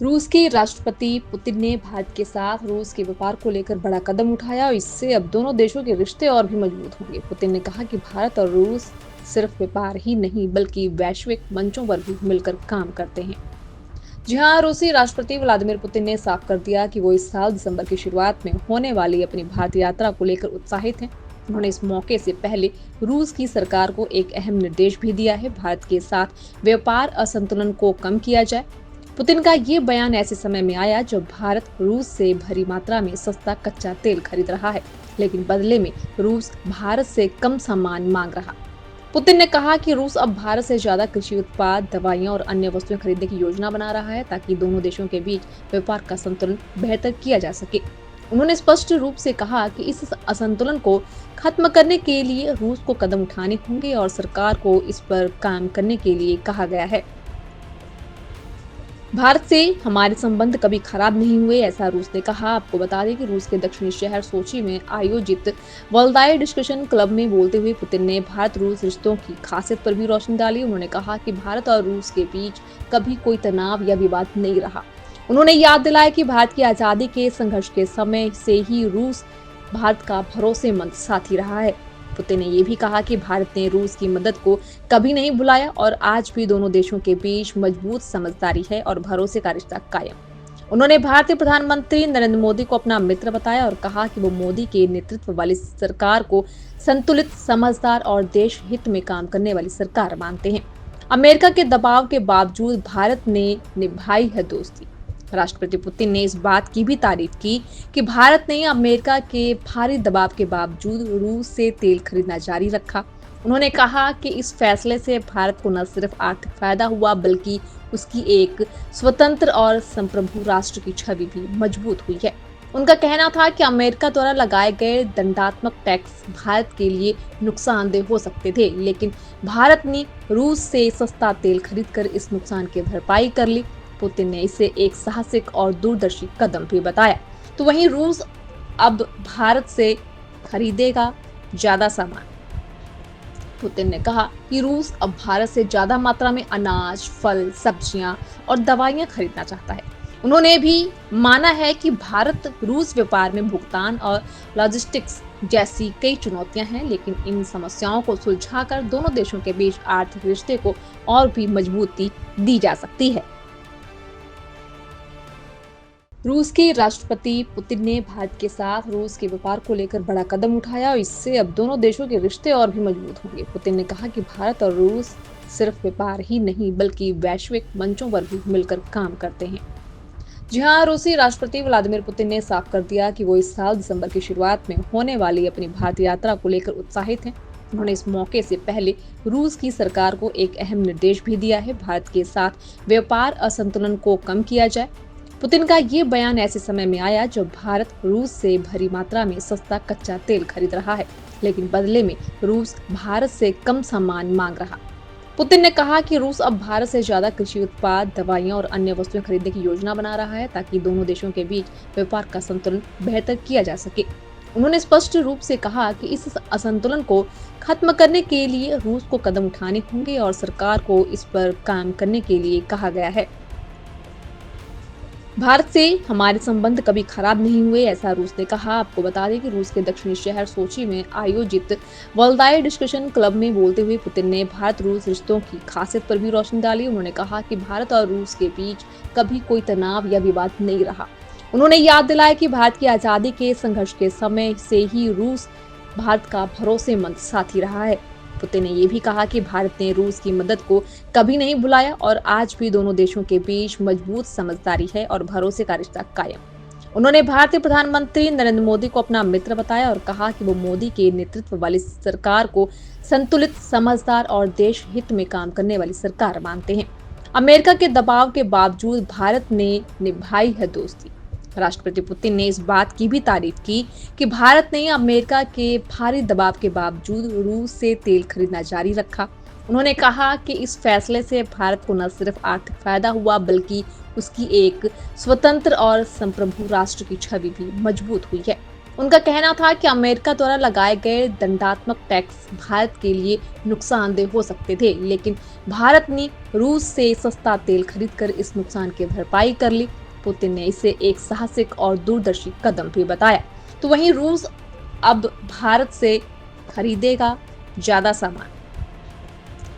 रूस के राष्ट्रपति पुतिन ने भारत के साथ रूस के व्यापार को लेकर बड़ा कदम उठाया और इससे अब दोनों देशों के रिश्ते और भी मजबूत होंगे। पुतिन ने कहा कि भारत और रूस सिर्फ व्यापार ही नहीं बल्कि वैश्विक मंचों पर भी मिलकर काम करते हैं। जी हाँ, रूसी राष्ट्रपति व्लादिमीर पुतिन ने साफ कर दिया कि वो इस साल दिसंबर की शुरुआत में होने वाली अपनी भारत यात्रा को लेकर उत्साहित हैं। उन्होंने इस मौके से पहले रूस की सरकार को एक अहम निर्देश भी दिया है, भारत के साथ व्यापार असंतुलन को कम किया जाए। पुतिन का ये बयान ऐसे समय में आया जब भारत रूस से भारी मात्रा में सस्ता कच्चा तेल खरीद रहा है, लेकिन बदले में रूस भारत से कम सामान मांग रहा। पुतिन ने कहा कि रूस अब भारत से ज्यादा कृषि उत्पाद, दवाइयां और अन्य वस्तुएं खरीदने की योजना बना रहा है ताकि दोनों देशों के बीच व्यापार का संतुलन बेहतर किया जा सके। उन्होंने स्पष्ट रूप से कहा कि इस असंतुलन को खत्म करने के लिए रूस को कदम उठाने होंगे और सरकार को इस पर काम करने के लिए कहा गया है। भारत से हमारे संबंध कभी खराब नहीं हुए, ऐसा रूस ने कहा। आपको बता दें कि रूस के दक्षिणी शहर सोची में आयोजित वल्दाई डिस्कशन क्लब में बोलते हुए पुतिन ने भारत रूस रिश्तों की खासियत पर भी रोशनी डाली। उन्होंने कहा कि भारत और रूस के बीच कभी कोई तनाव या विवाद नहीं रहा। उन्होंने याद दिलाया कि भारत की आजादी के संघर्ष के समय से ही रूस भारत का भरोसेमंद साथी रहा है। पुतिन ने यह भी कहा कि भारत ने रूस की मदद को कभी नहीं भुलाया और आज भी दोनों देशों के बीच मजबूत समझदारी है और भरोसे का रिश्ता कायम। उन्होंने भारतीय प्रधानमंत्री नरेंद्र मोदी को अपना मित्र बताया और कहा कि वो मोदी के नेतृत्व वाली सरकार को संतुलित, समझदार और देश हित में काम करने वाली सरकार मानते हैं। अमेरिका के दबाव के बावजूद भारत ने निभाई है दोस्ती। राष्ट्रपति पुतिन ने इस बात की भी तारीफ की कि भारत ने अमेरिका के भारी दबाव के बावजूद रूस से तेल खरीदना जारी रखा। उन्होंने कहा कि इस फैसले से भारत को न सिर्फ आर्थिक फायदा हुआ बल्कि उसकी एक स्वतंत्र और संप्रभु राष्ट्र की छवि भी मजबूत हुई है। उनका कहना था कि अमेरिका द्वारा लगाए गए दंडात्मक टैक्स भारत के लिए नुकसानदेह हो सकते थे, लेकिन भारत ने रूस से सस्ता तेल खरीदकर इस नुकसान की भरपाई कर ली। पुतिन ने इसे एक साहसिक और दूरदर्शी कदम भी बताया। तो वहीं रूस अब भारत से खरीदेगा ज्यादा सामान। पुतिन ने कहा कि रूस अब भारत से ज्यादा मात्रा में अनाज, फल, सब्जियां और दवाइयां खरीदना चाहता है। उन्होंने भी माना है कि भारत रूस व्यापार में भुगतान और लॉजिस्टिक्स जैसी कई चुनौतियां हैं, लेकिन इन समस्याओं को सुलझाकर दोनों देशों के बीच आर्थिक रिश्ते को और भी मजबूती दी जा सकती है। रूस के राष्ट्रपति पुतिन ने भारत के साथ रूस के व्यापार को लेकर बड़ा कदम उठाया और इससे अब दोनों देशों के रिश्ते और भी मजबूत होंगे। पुतिन ने कहा कि भारत और रूस सिर्फ व्यापार ही नहीं बल्कि वैश्विक मंचों पर भी मिलकर काम करते हैं। जी हाँ, रूसी राष्ट्रपति व्लादिमीर पुतिन ने साफ कर दिया कि वो इस साल दिसंबर की शुरुआत में होने वाली अपनी भारत यात्रा को लेकर उत्साहित हैं। उन्होंने इस मौके से पहले रूस की सरकार को एक अहम निर्देश भी दिया है, भारत के साथ व्यापार असंतुलन को कम किया जाए। पुतिन का ये बयान ऐसे समय में आया जब भारत रूस से भारी मात्रा में सस्ता कच्चा तेल खरीद रहा है, लेकिन बदले में रूस भारत से कम सामान मांग रहा। पुतिन ने कहा कि रूस अब भारत से ज्यादा कृषि उत्पाद, दवाइयां और अन्य वस्तुएं खरीदने की योजना बना रहा है ताकि दोनों देशों के बीच व्यापार का संतुलन बेहतर किया जा सके। उन्होंने स्पष्ट रूप से कहा कि इस असंतुलन को खत्म करने के लिए रूस को कदम उठाने होंगे और सरकार को इस पर काम करने के लिए कहा गया है। भारत से हमारे संबंध कभी खराब नहीं हुए, ऐसा रूस ने कहा। आपको बता दें कि रूस के दक्षिणी शहर सोची में आयोजित वल्दाई डिस्कशन क्लब में बोलते हुए पुतिन ने भारत रूस रिश्तों की खासियत पर भी रोशनी डाली। उन्होंने कहा कि भारत और रूस के बीच कभी कोई तनाव या विवाद नहीं रहा। उन्होंने याद दिलाया कि भारत की आजादी के संघर्ष के समय से ही रूस भारत का भरोसेमंद साथी रहा है। पुतिन ने यह भी कहा कि भारत ने रूस की मदद को कभी नहीं भुलाया और आज भी दोनों देशों के बीच मजबूत समझदारी है और भरोसे का रिश्ता कायम। उन्होंने भारतीय प्रधानमंत्री नरेंद्र मोदी को अपना मित्र बताया और कहा कि वो मोदी के नेतृत्व वाली सरकार को संतुलित, समझदार और देश हित में काम करने वाली सरकार मानते हैं। अमेरिका के दबाव के बावजूद भारत ने निभाई है दोस्ती। राष्ट्रपति पुतिन ने इस बात की भी तारीफ की कि भारत ने अमेरिका के भारी दबाव के बावजूद रूस से तेल खरीदना जारी रखा। उन्होंने कहा कि इस फैसले से भारत को न सिर्फ आर्थिक फायदा हुआ बल्कि उसकी एक स्वतंत्र और संप्रभु राष्ट्र की छवि भी मजबूत हुई है। उनका कहना था कि अमेरिका द्वारा लगाए गए दंडात्मक टैक्स भारत के लिए नुकसानदेह हो सकते थे, लेकिन भारत ने रूस से सस्ता तेल खरीदकर इस नुकसान की भरपाई कर ली। पुतिन ने इसे एक साहसिक और दूरदर्शी कदम भी बताया। तो वहीं रूस अब भारत से खरीदेगा ज्यादा सामान।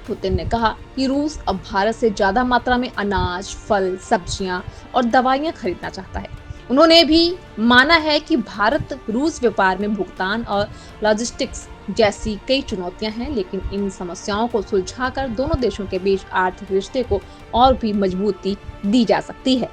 पुतिन ने कहा कि रूस अब भारत से ज्यादा मात्रा में अनाज, फल, सब्जियां और दवाइयां खरीदना चाहता है। उन्होंने भी माना है कि भारत रूस व्यापार में भुगतान और लॉजिस्टिक्स जैसी कई चुनौतियां हैं, लेकिन इन समस्याओं को सुलझाकर दोनों देशों के बीच आर्थिक रिश्ते को और भी मजबूती दी जा सकती है।